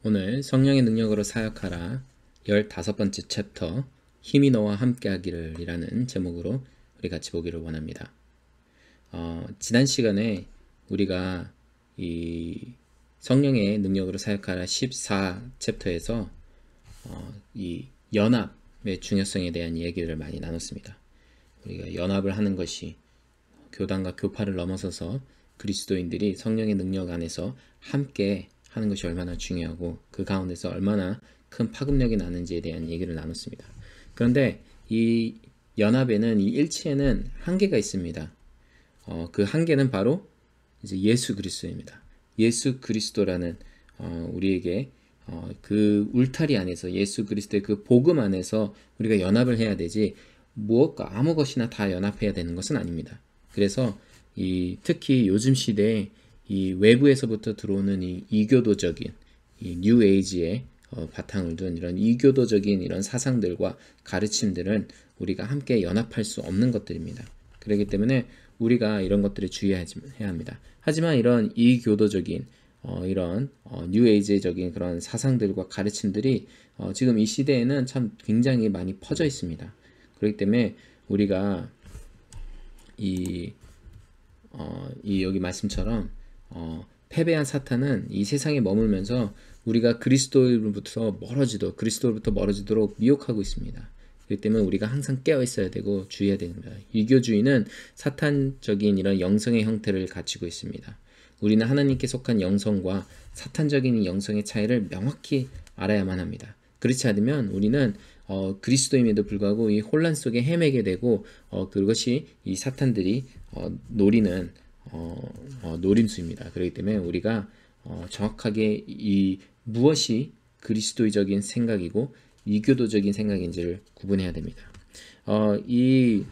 오늘 성령의 능력으로 사역하라 15번째 챕터 힘이 너와 함께하기를 이라는 제목으로 우리 같이 보기를 원합니다. 지난 시간에 우리가 이 성령의 능력으로 사역하라 14챕터에서 이 연합의 중요성에 대한 얘기를 많이 나눴습니다. 우리가 연합을 하는 것이 교단과 교파를 넘어서서 그리스도인들이 성령의 능력 안에서 함께 하는 것이 얼마나 중요하고 그 가운데서 얼마나 큰 파급력이 나는지에 대한 얘기를 나눴습니다. 그런데 이 연합에는, 이 일체에는 한계가 있습니다. 그 한계는 바로 이제 예수 그리스도입니다. 예수 그리스도라는 우리에게 그 울타리 안에서, 예수 그리스도의 그 복음 안에서 우리가 연합을 해야 되지, 무엇과 아무 것이나 다 연합해야 되는 것은 아닙니다. 그래서 특히 요즘 시대에 이 외부에서부터 들어오는 이 이교도적인 이 뉴 에이지의 바탕을 둔 이런 이교도적인 이런 사상들과 가르침들은 우리가 함께 연합할 수 없는 것들입니다. 그렇기 때문에 우리가 이런 것들에 주의해야 합니다. 하지만 이런 이교도적인 이런 뉴 에이지적인 그런 사상들과 가르침들이 지금 이 시대에는 참 굉장히 많이 퍼져 있습니다. 그렇기 때문에 우리가 여기 말씀처럼 패배한 사탄은 이 세상에 머물면서 우리가 그리스도로부터 멀어지도록 미혹하고 있습니다. 그렇기 때문에 우리가 항상 깨어 있어야 되고 주의해야 됩니다. 이교주의는 사탄적인 이런 영성의 형태를 갖추고 있습니다. 우리는 하나님께 속한 영성과 사탄적인 영성의 차이를 명확히 알아야만 합니다. 그렇지 않으면 우리는 그리스도임에도 불구하고 이 혼란 속에 헤매게 되고 그것이 이 사탄들이 노리는 노림수입니다. 그렇기 때문에 우리가 정확하게 이 무엇이 그리스도적인 생각이고 이교도적인 생각인지를 구분해야 됩니다. 이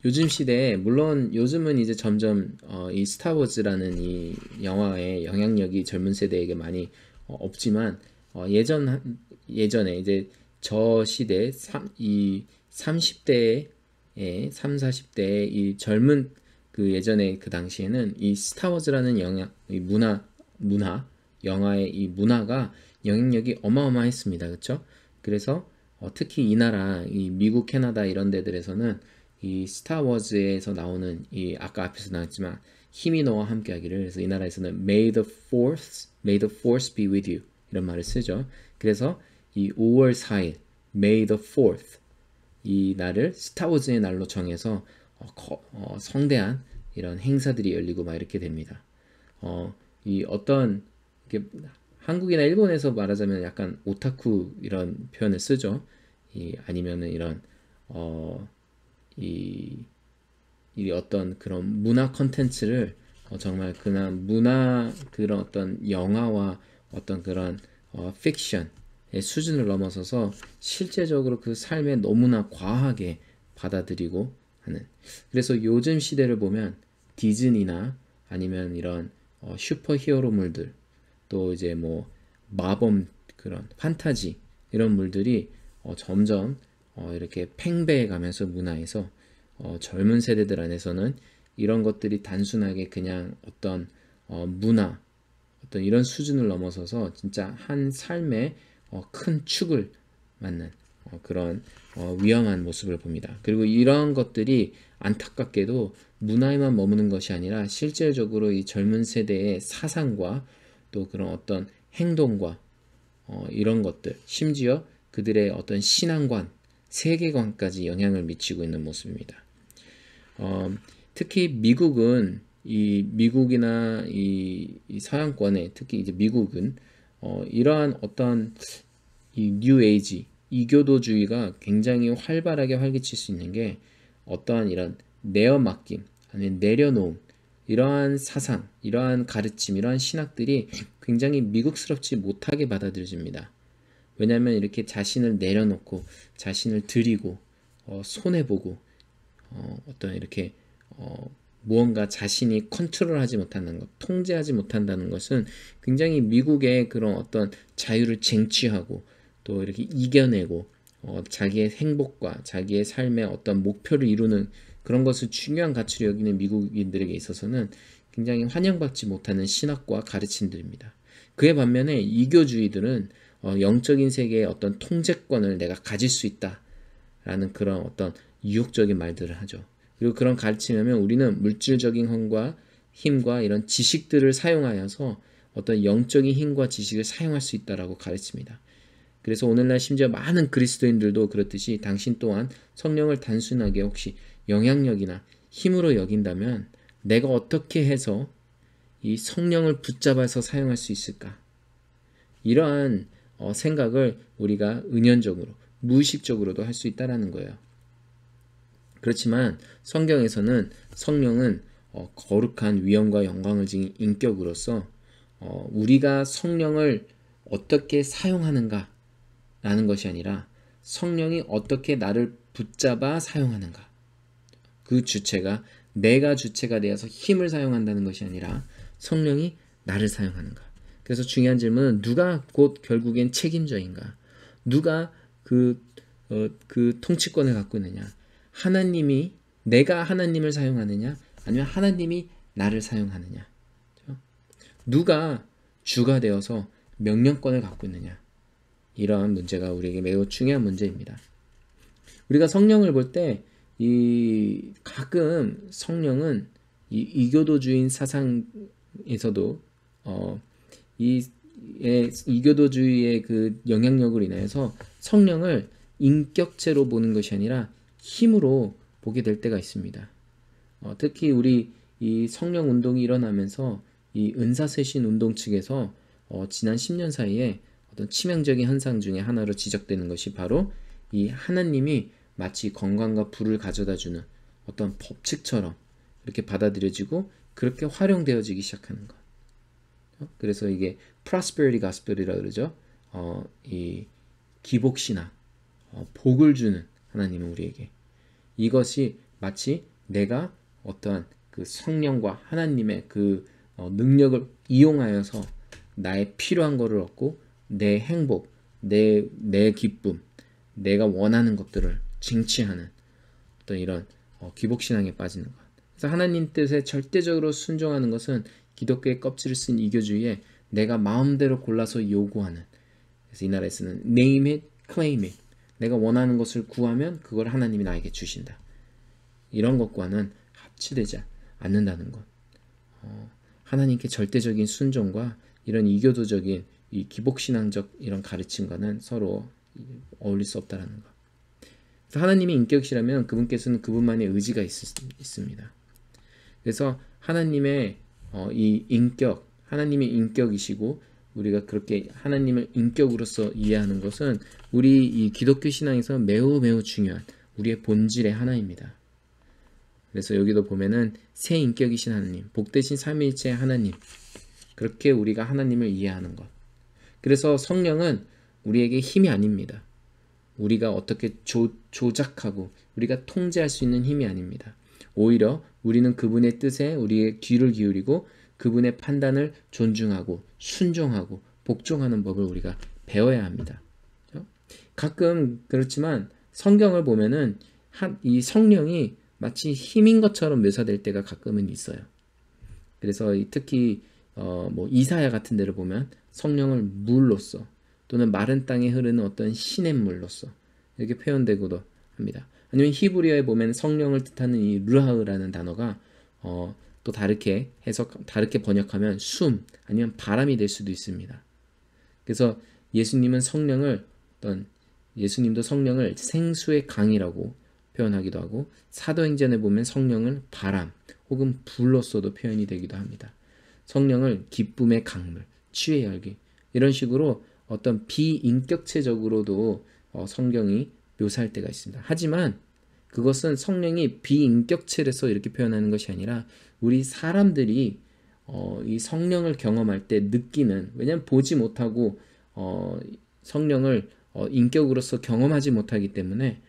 요즘 시대에, 물론 요즘은 이제 점점 이 스타워즈라는 이 영화의 영향력이 젊은 세대에게 많이 없지만 예전에 이제 저 시대 30대에 40대의 이 젊은 그 예전에 그 당시에는 이 스타워즈라는 이 영화의 이 문화가 영향력이 어마어마했습니다. 그렇죠? 그래서 특히 이 나라, 이 미국, 캐나다 이런 데들에서는 이 스타워즈에서 나오는 이 아까 앞에서 나왔지만 힘이 너와 함께하기를, 그래서 이 나라에서는 May the force be with you 이런 말을 쓰죠. 그래서 이 5월 4일 May the 4th 이 날을 스타워즈의 날로 정해서 성대한 이런 행사들이 열리고 막 이렇게 됩니다. 이 어떤 한국이나 일본에서 말하자면 약간 오타쿠 이런 표현을 쓰죠. 아니면은 이런 이 어떤 그런 문화 컨텐츠를 정말 그런 그런 어떤 영화와 어떤 그런 픽션의 수준을 넘어서서 실제적으로 그 삶에 너무나 과하게 받아들이고 하는. 그래서 요즘 시대를 보면 디즈니나 아니면 이런 슈퍼 히어로물들, 또 이제 뭐 마법, 그런 판타지 이런 물들이 점점 이렇게 팽배해 가면서 문화에서 젊은 세대들 안에서는 이런 것들이 단순하게 그냥 어떤 문화, 어떤 이런 수준을 넘어서서 진짜 한 삶의 큰 축을 맞는 그런 위험한 모습을 봅니다. 그리고 이런 것들이 안타깝게도 문화에만 머무는 것이 아니라 실질적으로 이 젊은 세대의 사상과 또 그런 어떤 행동과 이런 것들, 심지어 그들의 어떤 신앙관, 세계관까지 영향을 미치고 있는 모습입니다. 특히 미국은 미국이나 이 서양권에, 특히 이제 미국은 이러한 어떤 이 뉴 에이지, 이교도주의가 굉장히 활발하게 활기칠 수 있는 게 어떠한 이런 내어맡김, 아니면 내려놓음, 이러한 사상, 이러한 가르침, 이러한 신학들이 굉장히 미국스럽지 못하게 받아들여집니다. 왜냐하면 이렇게 자신을 내려놓고 자신을 드리고 손해보고 어떤 이렇게 무언가 자신이 컨트롤하지 못한다는 것, 통제하지 못한다는 것은 굉장히 미국의 그런 어떤 자유를 쟁취하고 또 이렇게 이겨내고 자기의 행복과 자기의 삶의 어떤 목표를 이루는 그런 것을 중요한 가치로 여기는 미국인들에게 있어서는 굉장히 환영받지 못하는 신학과 가르침들입니다. 그에 반면에 이교주의들은 영적인 세계의 어떤 통제권을 내가 가질 수 있다라는 그런 어떤 유혹적인 말들을 하죠. 그리고 그런 가르침이면 우리는 물질적인 힘과 이런 지식들을 사용하여서 어떤 영적인 힘과 지식을 사용할 수 있다라고 가르칩니다. 그래서 오늘날 심지어 많은 그리스도인들도 그렇듯이 당신 또한 성령을 단순하게 혹시 영향력이나 힘으로 여긴다면 내가 어떻게 해서 이 성령을 붙잡아서 사용할 수 있을까? 이러한 생각을 우리가 은연적으로, 무의식적으로도 할 수 있다는 거예요. 그렇지만 성경에서는 성령은 거룩한 위엄과 영광을 지닌 인격으로서 우리가 성령을 어떻게 사용하는가 라는 것이 아니라 성령이 어떻게 나를 붙잡아 사용하는가, 그 주체가 내가 주체가 되어서 힘을 사용한다는 것이 아니라 성령이 나를 사용하는가. 그래서 중요한 질문은 누가 곧 결국엔 책임자인가, 누가 그 통치권을 갖고 있느냐, 하나님이 내가 하나님을 사용하느냐 아니면 하나님이 나를 사용하느냐, 누가 주가 되어서 명령권을 갖고 있느냐, 이러한 문제가 우리에게 매우 중요한 문제입니다. 우리가 성령을 볼 때 가끔 성령은 이교도주의 사상에서도 이교도주의의 그 영향력으로 인해서 성령을 인격체로 보는 것이 아니라 힘으로 보게 될 때가 있습니다. 특히 우리 이 성령 운동이 일어나면서 이 은사쇄신 운동 측에서 지난 10년 사이에 어떤 치명적인 현상 중에 하나로 지적되는 것이 바로 이 하나님이 마치 건강과 부를 가져다주는 어떤 법칙처럼 이렇게 받아들여지고 그렇게 활용되어지기 시작하는 것. 그래서 이게 prosperity gospel이라고 그러죠. 이 기복신앙, 복을 주는 하나님은 우리에게, 이것이 마치 내가 어떠한 그 성령과 하나님의 그 능력을 이용하여서 나의 필요한 것을 얻고 내 행복, 내 기쁨, 내가 원하는 것들을 쟁취하는 어떤 이런 기복신앙에 빠지는 것. 그래서 하나님 뜻에 절대적으로 순종하는 것은 기독교의 껍질을 쓴 이교주의에 내가 마음대로 골라서 요구하는, 그래서 이 나라에서는 name it, claim it, 내가 원하는 것을 구하면 그걸 하나님이 나에게 주신다, 이런 것과는 합치되지 않는다는 것. 하나님께 절대적인 순종과 이런 이교도적인 이 기복신앙적 이런 가르침과는 서로 어울릴 수 없다는 것. 그래서 하나님이 인격이시라면 그분께서는 그분만의 의지가 있습니다. 그래서 하나님의 이 인격, 하나님의 인격이시고 우리가 그렇게 하나님을 인격으로서 이해하는 것은 우리 이 기독교 신앙에서 매우 매우 중요한 우리의 본질의 하나입니다. 그래서 여기도 보면은 새 인격이신 하나님, 복되신 삼위일체 하나님, 그렇게 우리가 하나님을 이해하는 것. 그래서 성령은 우리에게 힘이 아닙니다. 우리가 어떻게 조작하고 우리가 통제할 수 있는 힘이 아닙니다. 오히려 우리는 그분의 뜻에 우리의 귀를 기울이고 그분의 판단을 존중하고 순종하고 복종하는 법을 우리가 배워야 합니다. 가끔 그렇지만 성경을 보면은 이 성령이 마치 힘인 것처럼 묘사될 때가 가끔은 있어요. 그래서 특히 이사야 같은 데를 보면 성령을 물로써 또는 마른 땅에 흐르는 어떤 시냇물로써 이렇게 표현되고도 합니다. 아니면 히브리어에 보면 성령을 뜻하는 이 르하흐라는 단어가 또 다르게 번역하면 숨 아니면 바람이 될 수도 있습니다. 그래서 예수님도 성령을 생수의 강이라고 표현하기도 하고, 사도행전에 보면 성령을 바람 혹은 불로서도 표현이 되기도 합니다. 성령을 기쁨의 강물, 치유의 열기, 이런 식으로 어떤 비인격체적으로도 성경이 묘사할 때가 있습니다. 하지만 그것은 성령이 비인격체로서 이렇게 표현하는 것이 아니라 우리 사람들이 이 성령을 경험할 때 느끼는, 왜냐하면 보지 못하고 성령을 인격으로서 경험하지 못하기 때문에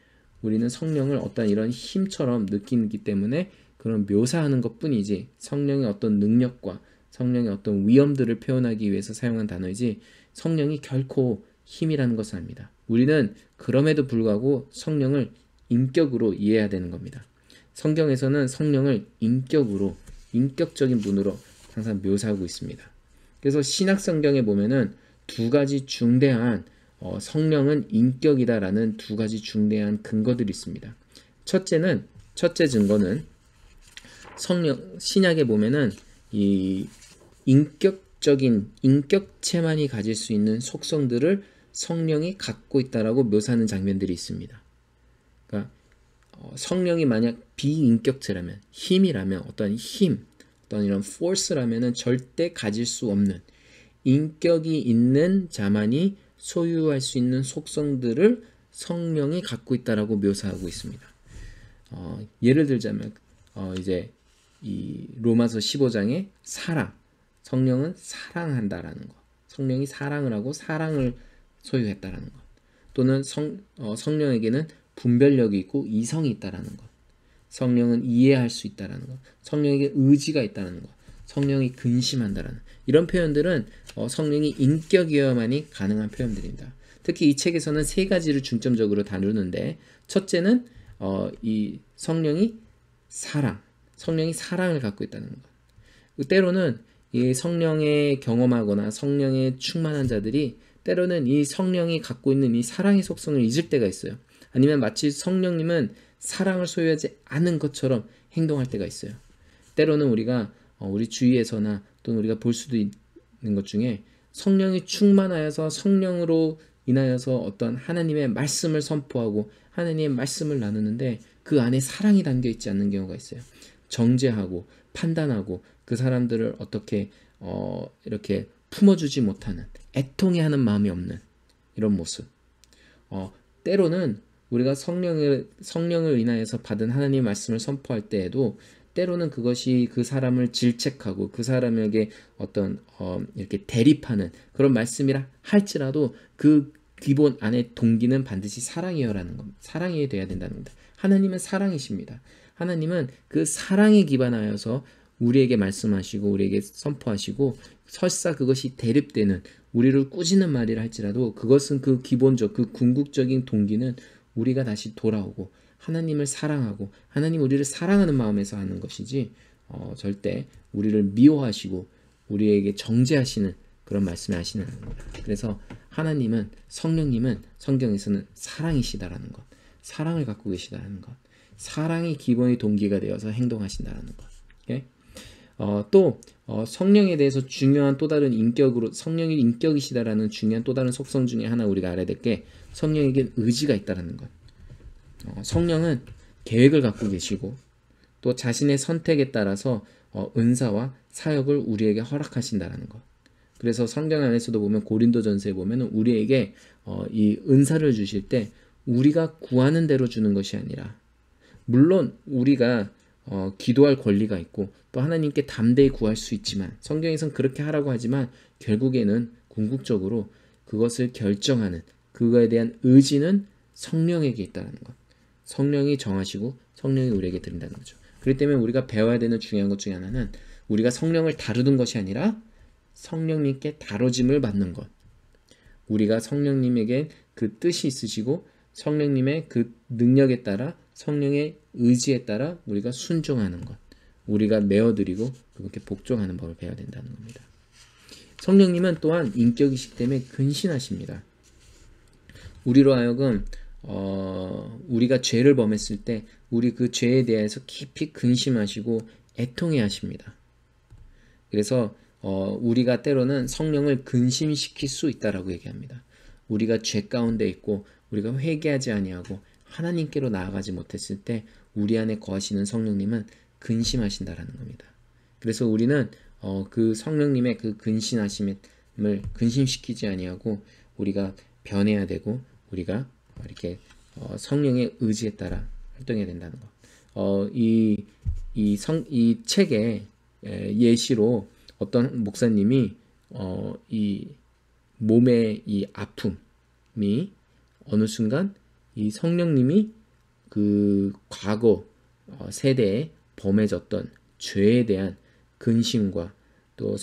우리는 성령을 어떤 이런 힘처럼 느끼기 때문에 그런 묘사하는 것뿐이지, 성령의 어떤 능력과 성령의 어떤 위엄들을 표현하기 위해서 사용한 단어이지 성령이 결코 힘이라는 것을 압니다. 우리는 그럼에도 불구하고 성령을 인격으로 이해해야 되는 겁니다. 성경에서는 성령을 인격으로, 인격적인 분으로 항상 묘사하고 있습니다. 그래서 신약 성경에 보면은 두 가지 중대한 성령은 인격이다라는 두 가지 중대한 근거들이 있습니다. 첫째 증거는 신약에 보면은 이 인격체만이 가질 수 있는 속성들을 성령이 갖고 있다라고 묘사하는 장면들이 있습니다. 그러니까 성령이 만약 비인격체라면, 힘이라면, 어떤 이런 force라면은 절대 가질 수 없는, 인격이 있는 자만이 소유할 수 있는 속성들을 성령이 갖고 있다라고 묘사하고 있습니다. 예를 들자면 이제 이 로마서 15장의 사랑, 성령은 사랑한다라는 것, 성령이 사랑을 하고 사랑을 소유했다라는 것, 또는 성령에게는 분별력이 있고 이성이 있다라는 것, 성령은 이해할 수 있다라는 것, 성령에게 의지가 있다는 것, 성령이 근심한다라는 이런 표현들은 성령이 인격이어야만이 가능한 표현들입니다. 특히 이 책에서는 세 가지를 중점적으로 다루는데, 첫째는 이 성령이 사랑을 갖고 있다는 것. 때로는 이 성령에 경험하거나 성령에 충만한 자들이 때로는 이 성령이 갖고 있는 이 사랑의 속성을 잊을 때가 있어요. 아니면 마치 성령님은 사랑을 소유하지 않은 것처럼 행동할 때가 있어요. 때로는 우리가 우리 주위에서나 또는 우리가 볼 수도 있는 것 중에 성령이 충만하여서 성령으로 인하여서 어떤 하나님의 말씀을 선포하고 하나님의 말씀을 나누는데 그 안에 사랑이 담겨 있지 않는 경우가 있어요. 정죄하고 판단하고 그 사람들을 어떻게 이렇게 품어주지 못하는, 애통해하는 마음이 없는 이런 모습. 때로는 우리가 성령을 인하여서 받은 하나님의 말씀을 선포할 때에도 때로는 그것이 그 사람을 질책하고 그 사람에게 어떤 이렇게 대립하는 그런 말씀이라 할지라도 그 기본 안에 동기는 반드시 사랑이어라는 겁니다. 사랑이 돼야 된다는 겁니다. 하나님은 사랑이십니다. 하나님은 그 사랑에 기반하여서 우리에게 말씀하시고 우리에게 선포하시고, 설사 그것이 대립되는, 우리를 꾸짖는 말이라 할지라도 그것은 그 기본적, 그 궁극적인 동기는 우리가 다시 돌아오고 하나님을 사랑하고 하나님 우리를 사랑하는 마음에서 하는 것이지 절대 우리를 미워하시고 우리에게 정죄하시는 그런 말씀을 하시는 겁니다. 그래서 하나님은, 성령님은 성경에서는 사랑이시다라는 것, 사랑을 갖고 계시다라는 것, 사랑이 기본의 동기가 되어서 행동하신다라는 것. 오케이? 또 성령에 대해서 중요한 또 다른 성령이 인격이시다라는 중요한 또 다른 속성 중에 하나 우리가 알아야 될 게, 성령에겐 의지가 있다라는 것. 성령은 계획을 갖고 계시고 또 자신의 선택에 따라서 은사와 사역을 우리에게 허락하신다라는 것. 그래서 성경 안에서도 보면 고린도전서에 보면 우리에게 이 은사를 주실 때 우리가 구하는 대로 주는 것이 아니라, 물론 우리가 기도할 권리가 있고 또 하나님께 담대히 구할 수 있지만, 성경에선 그렇게 하라고 하지만 결국에는 궁극적으로 그것을 결정하는, 그거에 대한 의지는 성령에게 있다는 것. 성령이 정하시고 성령이 우리에게 드린다는 거죠. 그렇기 때문에 우리가 배워야 되는 중요한 것 중에 하나는 우리가 성령을 다루는 것이 아니라 성령님께 다뤄짐을 받는 것. 우리가 성령님에게 그 뜻이 있으시고 성령님의 그 능력에 따라, 성령의 의지에 따라 우리가 순종하는 것, 우리가 내어드리고 그렇게 복종하는 법을 배워야 된다는 겁니다. 성령님은 또한 인격이시기 때문에 근신하십니다. 우리로 하여금 우리가 죄를 범했을 때 우리 그 죄에 대해서 깊이 근심하시고 애통해 하십니다. 그래서 우리가 때로는 성령을 근심시킬 수 있다라고 얘기합니다. 우리가 죄 가운데 있고 우리가 회개하지 아니하고 하나님께로 나아가지 못했을 때 우리 안에 거하시는 성령님은 근심하신다라는 겁니다. 그래서 우리는 그 성령님의 그 근심하심을 근심시키지 아니하고 우리가 변해야 되고, 우리가 이렇게 성령의 의지에 따라 활동해야 된다는 것. 이 책의 예시로 어떤 목사님이 이 몸의 이 아픔이 어느 순간 이 성령님이 그 과거 세대에 범해졌던 죄에 대한 근심과 또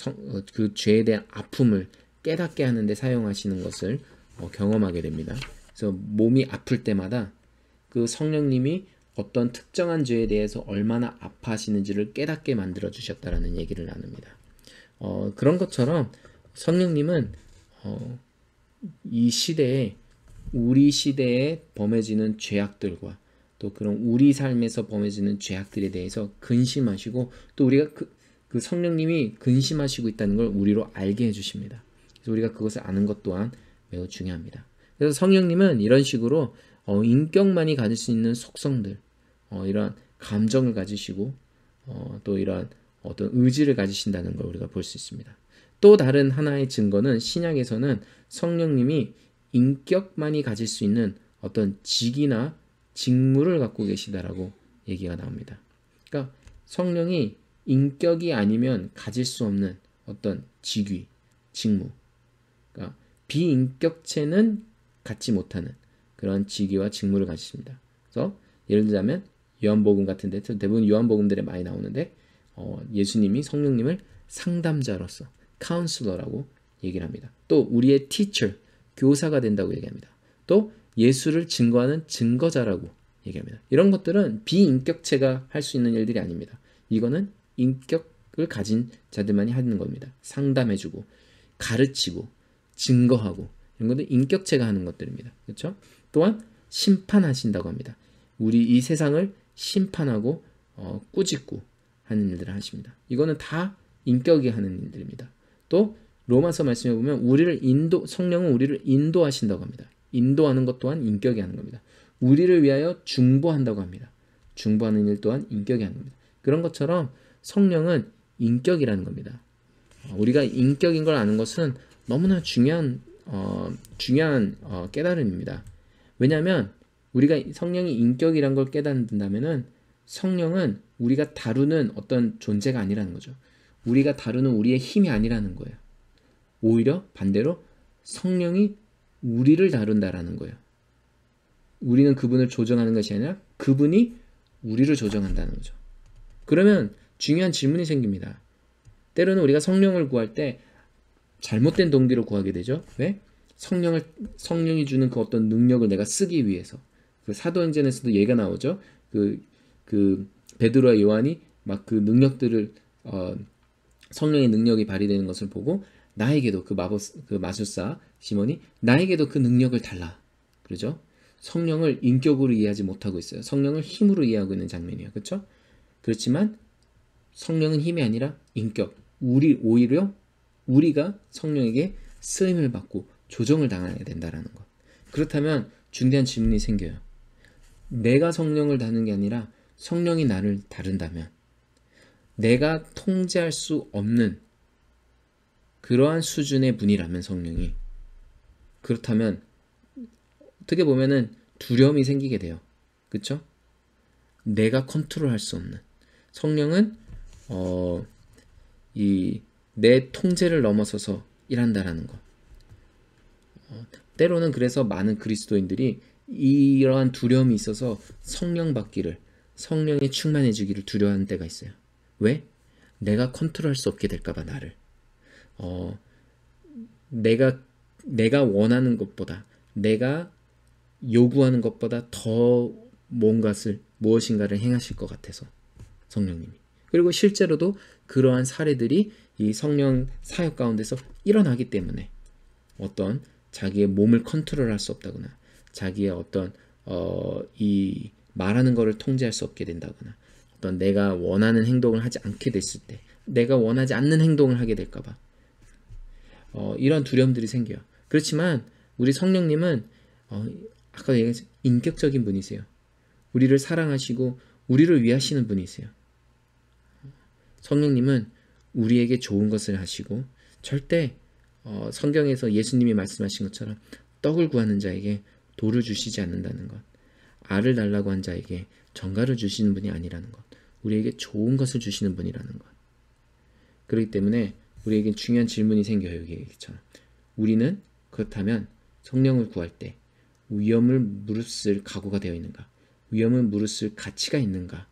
그 죄에 대한 아픔을 깨닫게 하는데 사용하시는 것을 경험하게 됩니다. 그래서 몸이 아플 때마다 그 성령님이 어떤 특정한 죄에 대해서 얼마나 아파하시는지를 깨닫게 만들어 주셨다라는 얘기를 나눕니다. 그런 것처럼 성령님은 이 시대에 우리 시대에 범해지는 죄악들과 또 그런 우리 삶에서 범해지는 죄악들에 대해서 근심하시고 또 우리가 그 성령님이 근심하시고 있다는 걸 우리로 알게 해주십니다. 그래서 우리가 그것을 아는 것 또한 매우 중요합니다. 그래서 성령님은 이런 식으로 인격만이 가질 수 있는 속성들, 이러한 감정을 가지시고 또 이러한 어떤 의지를 가지신다는 걸 우리가 볼 수 있습니다. 또 다른 하나의 증거는 신약에서는 성령님이 인격만이 가질 수 있는 어떤 직이나 직무를 갖고 계시다라고 얘기가 나옵니다. 그러니까 성령이 인격이 아니면 가질 수 없는 어떤 직위, 직무, 그러니까 비인격체는 갖지 못하는 그런 직위와 직무를 가지십니다. 그래서 예를 들자면 요한복음 같은 데 대부분 요한복음들에 많이 나오는데 예수님이 성령님을 상담자로서 카운슬러라고 얘기를 합니다. 또 우리의 teacher, 교사가 된다고 얘기합니다. 또 예수를 증거하는 증거자라고 얘기합니다. 이런 것들은 비인격체가 할 수 있는 일들이 아닙니다. 이거는 인격을 가진 자들만이 하는 겁니다. 상담해주고 가르치고 증거하고 이런 것들 인격체가 하는 것들입니다. 그렇죠? 또한 심판하신다고 합니다. 우리 이 세상을 심판하고 꾸짖고 하는 일들을 하십니다. 이거는 다 인격이 하는 일들입니다. 또 로마서 말씀해 보면 성령은 우리를 인도하신다고 합니다. 인도하는 것 또한 인격이 하는 겁니다. 우리를 위하여 중보한다고 합니다. 중보하는 일 또한 인격이 하는 겁니다. 그런 것처럼 성령은 인격이라는 겁니다. 우리가 인격인 걸 아는 것은 너무나 중요한 깨달음입니다. 왜냐하면 우리가 성령이 인격이란 걸 깨닫는다면은 성령은 우리가 다루는 어떤 존재가 아니라는 거죠. 우리가 다루는 우리의 힘이 아니라는 거예요. 오히려 반대로 성령이 우리를 다룬다라는 거예요. 우리는 그분을 조정하는 것이 아니라 그분이 우리를 조정한다는 거죠. 그러면 중요한 질문이 생깁니다. 때로는 우리가 성령을 구할 때 잘못된 동기로 구하게 되죠. 왜? 성령이 주는 그 어떤 능력을 내가 쓰기 위해서. 그 사도행전에서도 얘기가 나오죠. 그 베드로와 요한이 막 그 능력들을 성령의 능력이 발휘되는 것을 보고 나에게도 그 마술사 시몬이 나에게도 그 능력을 달라. 그러죠? 성령을 인격으로 이해하지 못하고 있어요. 성령을 힘으로 이해하고 있는 장면이에요. 그렇죠? 그렇지만 성령은 힘이 아니라 인격. 오히려 우리가 성령에게 쓰임을 받고 조정을 당해야 된다라는 것. 그렇다면 중대한 질문이 생겨요. 내가 성령을 다루는 게 아니라 성령이 나를 다룬다면 내가 통제할 수 없는 그러한 수준의 분이라면 성령이 그렇다면 어떻게 보면은 두려움이 생기게 돼요. 그렇죠? 내가 컨트롤할 수 없는 성령은 내 통제를 넘어서서 일한다라는 것. 때로는 그래서 많은 그리스도인들이 이러한 두려움이 있어서 성령 받기를 성령에 충만해지기를 두려워하는 때가 있어요. 왜? 내가 컨트롤할 수 없게 될까봐 나를 내가 원하는 것보다 내가 요구하는 것보다 더 무엇인가를 행하실 것 같아서 성령님이. 그리고 실제로도 그러한 사례들이 이 성령 사역 가운데서 일어나기 때문에 어떤 자기의 몸을 컨트롤할 수 없다거나 자기의 어떤 이 말하는 것을 통제할 수 없게 된다거나 어떤 내가 원하는 행동을 하지 않게 됐을 때 내가 원하지 않는 행동을 하게 될까봐 이런 두려움들이 생겨요. 그렇지만 우리 성령님은 아까 얘기했죠. 인격적인 분이세요. 우리를 사랑하시고 우리를 위하시는 분이세요. 성령님은 우리에게 좋은 것을 하시고 절대 성경에서 예수님이 말씀하신 것처럼 떡을 구하는 자에게 돌을 주시지 않는다는 것, 알을 달라고 한 자에게 정갈을 주시는 분이 아니라는 것, 우리에게 좋은 것을 주시는 분이라는 것. 그렇기 때문에 우리에게 중요한 질문이 생겨요. 여기처럼 우리는 그렇다면 성령을 구할 때 위험을 무릅쓸 각오가 되어 있는가? 위험을 무릅쓸 가치가 있는가?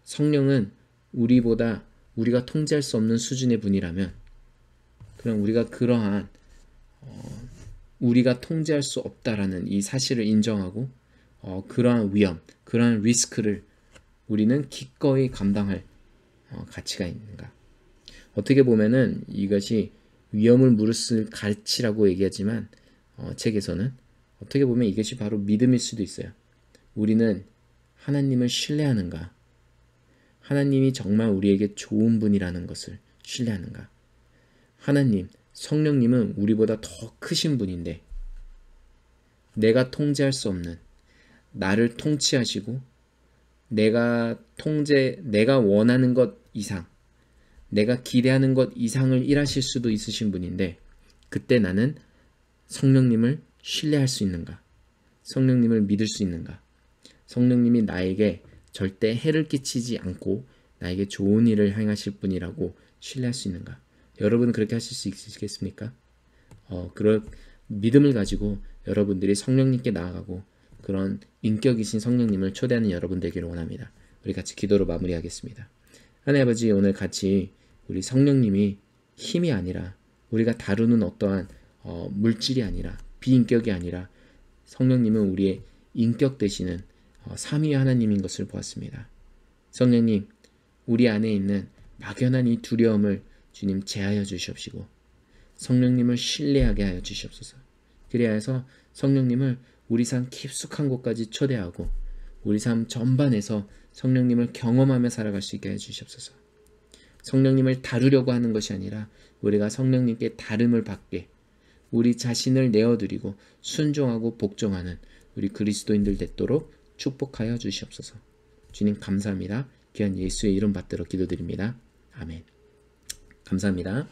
성령은 우리가 통제할 수 없는 수준의 분이라면 그럼 우리가 그러한 우리가 통제할 수 없다라는 이 사실을 인정하고 그러한 위험, 그러한 리스크를 우리는 기꺼이 감당할 가치가 있는가? 어떻게 보면은 이것이 위험을 무릅쓸 가치라고 얘기하지만 책에서는 어떻게 보면 이것이 바로 믿음일 수도 있어요. 우리는 하나님을 신뢰하는가? 하나님이 정말 우리에게 좋은 분이라는 것을 신뢰하는가? 하나님, 성령님은 우리보다 더 크신 분인데 내가 통제할 수 없는, 나를 통치하시고 내가 원하는 것 이상, 내가 기대하는 것 이상을 일하실 수도 있으신 분인데 그때 나는 성령님을 신뢰할 수 있는가? 성령님을 믿을 수 있는가? 성령님이 나에게 절대 해를 끼치지 않고 나에게 좋은 일을 행하실 분이라고 신뢰할 수 있는가? 여러분은 그렇게 하실 수 있으시겠습니까? 그런 믿음을 가지고 여러분들이 성령님께 나아가고 그런 인격이신 성령님을 초대하는 여러분 되기를 원합니다. 우리 같이 기도로 마무리하겠습니다. 하나님 아버지, 오늘 같이 우리 성령님이 힘이 아니라 우리가 다루는 어떠한 물질이 아니라 비인격이 아니라 성령님은 우리의 인격 되시는 삼위 하나님인 것을 보았습니다. 성령님, 우리 안에 있는 막연한 이 두려움을 주님 제하여 주시옵시고 성령님을 신뢰하게 하여 주시옵소서. 그리하여서 성령님을 우리 삶 깊숙한 곳까지 초대하고 우리 삶 전반에서 성령님을 경험하며 살아갈 수 있게 해주시옵소서. 성령님을 다루려고 하는 것이 아니라 우리가 성령님께 다름을 받게 우리 자신을 내어드리고 순종하고 복종하는 우리 그리스도인들 되도록 축복하여 주시옵소서. 주님 감사합니다. 귀한 예수의 이름 받들어 기도드립니다. 아멘. 감사합니다.